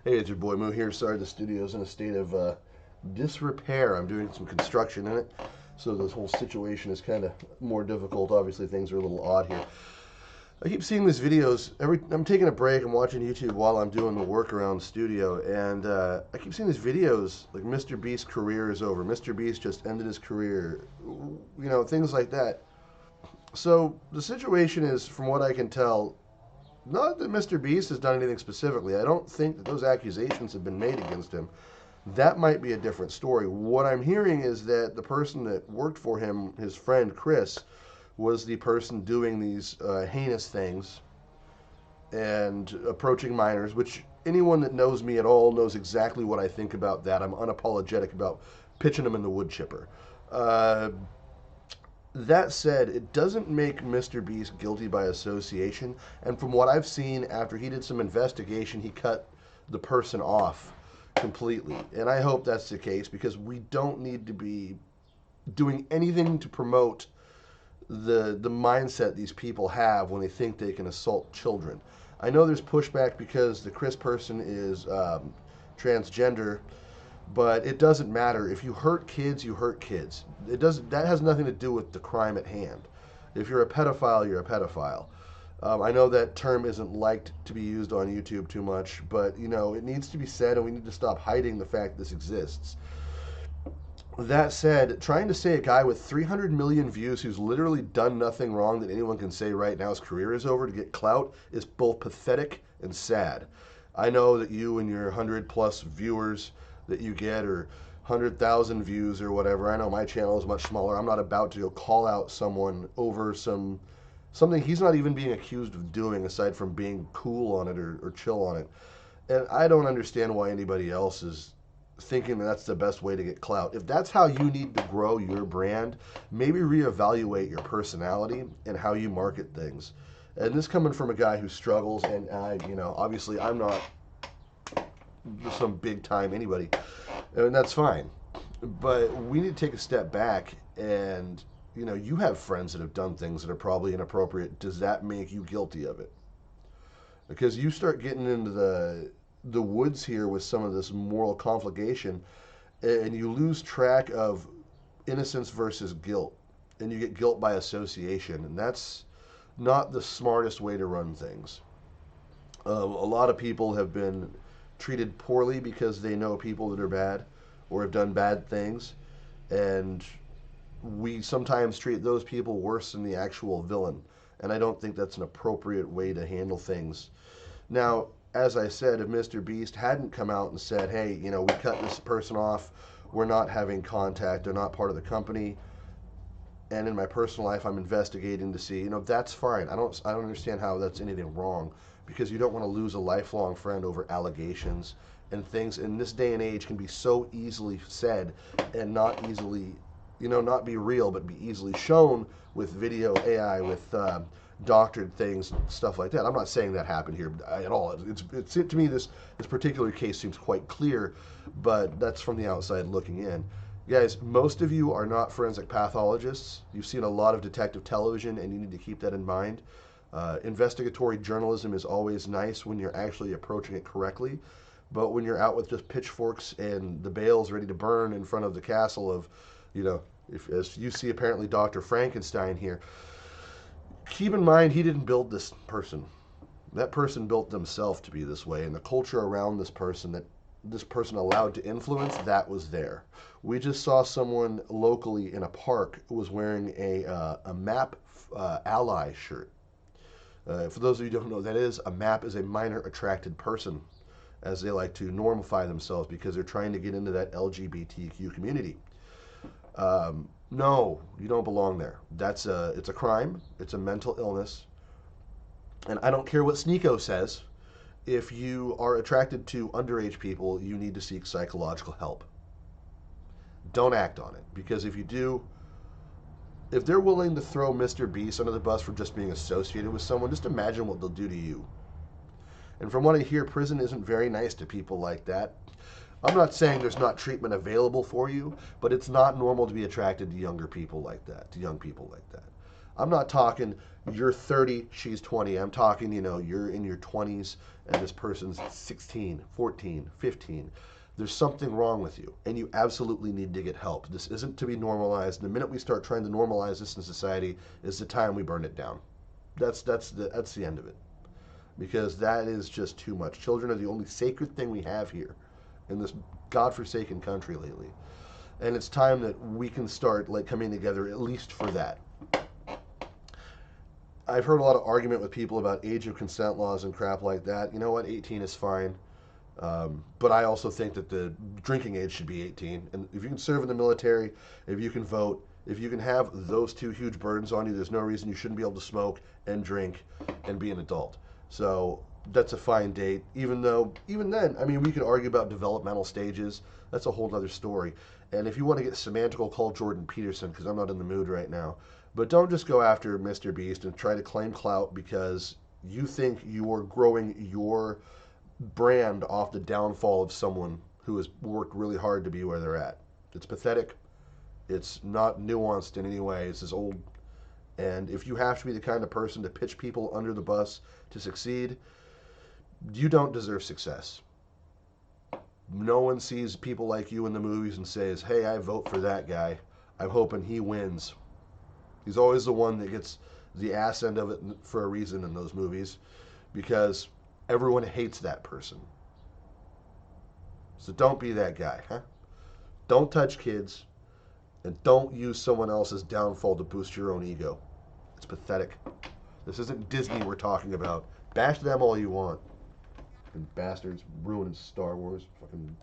Hey, it's your boy Moo here. Sorry, the studio's in a state of disrepair. I'm doing some construction in it, so this whole situation is kind of more difficult. Obviously, things are a little odd here. I keep seeing these videos. I'm taking a break. I'm watching YouTube while I'm doing the work around the studio, and I keep seeing these videos like Mrbeast's career is over. Mrbeast just ended his career. Things like that. So the situation is, from what I can tell, not that Mrbeast has done anything specifically. I don't think that those accusations have been made against him. That might be a different story. What I'm hearing is that the person that worked for him, his friend Chris, was the person doing these heinous things and approaching minors, which anyone that knows me at all knows exactly what I think about that. I'm unapologetic about pitching them in the wood chipper. That said, it doesn't make Mrbeast guilty by association. And from what I've seen, after he did some investigation, he cut the person off completely. And I hope that's the case, because we don't need to be doing anything to promote the mindset these people have when they think they can assault children. I know there's pushback because the Chris person is transgender, but it doesn't matter. If you hurt kids, you hurt kids. It doesn't. That has nothing to do with the crime at hand. If you're a pedophile, you're a pedophile. I know that term isn't liked to be used on YouTube too much, but it needs to be said, and we need to stop hiding the fact this exists. That said, trying to say a guy with 300 million views who's literally done nothing wrong that anyone can say right now his career is over to get clout is both pathetic and sad. I know that you and your 100+ viewers that you get, or 100,000 views or whatever. I know my channel is much smaller. I'm not about to go call out someone over something he's not even being accused of doing, aside from being cool on it or chill on it. And I don't understand why anybody else is thinking that that's the best way to get clout. If that's how you need to grow your brand, maybe reevaluate your personality and how you market things. And this coming from a guy who struggles, and obviously I'm not some big time anybody, and that's fine. But we need to take a step back, and you have friends that have done things that are probably inappropriate. Does that make you guilty of it? Because you start getting into the woods here with some of this moral conflagration, and you lose track of innocence versus guilt, and you get guilt by association, and that's not the smartest way to run things. A lot of people have been treated poorly because they know people that are bad or have done bad things, and we sometimes treat those people worse than the actual villain, and I don't think that's an appropriate way to handle things. Now, as I said, if Mrbeast hadn't come out and said, hey, we cut this person off, we're not having contact, they're not part of the company, and in my personal life I'm investigating to see, that's fine. I don't understand how that's anything wrong, because you don't want to lose a lifelong friend over allegations, and things in this day and age can be so easily said and not easily, not be real, but be easily shown with video AI, with doctored things, stuff like that. I'm not saying that happened here at all. It's to me, this particular case seems quite clear, but that's from the outside looking in. Guys, most of you are not forensic pathologists. You've seen a lot of detective television, and you need to keep that in mind. Investigatory journalism is always nice when you're actually approaching it correctly, but when you're out with just pitchforks and the bales ready to burn in front of the castle of, as you see apparently Dr. Frankenstein here, keep in mind he didn't build this person. That person built themselves to be this way, and the culture around this person that this person allowed to influence, that was there. We just saw someone locally in a park who was wearing a MAP ally shirt. For those of you who don't know what that is, a MAP is a minor attracted person, as they like to normify themselves because they're trying to get into that LGBTQ community. No, you don't belong there. It's a crime. It's a mental illness. And I don't care what Sneeko says. If you are attracted to underage people, you need to seek psychological help. Don't act on it, because if you do, if they're willing to throw Mrbeast under the bus for just being associated with someone, just imagine what they'll do to you. And from what I hear, prison isn't very nice to people like that. I'm not saying there's not treatment available for you, but it's not normal to be attracted to younger people like that, to young people like that. I'm not talking you're 30, she's 20. I'm talking, you're in your 20s and this person's 16, 14, 15. There's something wrong with you, and you absolutely need to get help. This isn't to be normalized. The minute we start trying to normalize this in society is the time we burn it down. That's the end of it, because that is just too much. Children are the only sacred thing we have here in this godforsaken country lately, and it's time that we can start like coming together at least for that. I've heard a lot of argument with people about age of consent laws and crap like that. You know what? 18 is fine. But I also think that the drinking age should be 18. And if you can serve in the military, if you can vote, if you can have those two huge burdens on you, there's no reason you shouldn't be able to smoke and drink and be an adult. So that's a fine date. Even then, I mean, we could argue about developmental stages. That's a whole other story. And if you want to get semantical, call Jordan Peterson, because I'm not in the mood right now. But don't just go after Mrbeast and try to claim clout because you think you're growing your brand off the downfall of someone who has worked really hard to be where they're at. It's pathetic. It's not nuanced in any way. It's as old. And if you have to be the kind of person to pitch people under the bus to succeed, you don't deserve success. No one sees people like you in the movies and says, hey, I vote for that guy. I'm hoping he wins. He's always the one that gets the ass end of it for a reason in those movies, because everyone hates that person. So don't be that guy, huh? Don't touch kids, and don't use someone else's downfall to boost your own ego. It's pathetic. This isn't Disney we're talking about. Bash them all you want. Fucking bastards ruining Star Wars. Fucking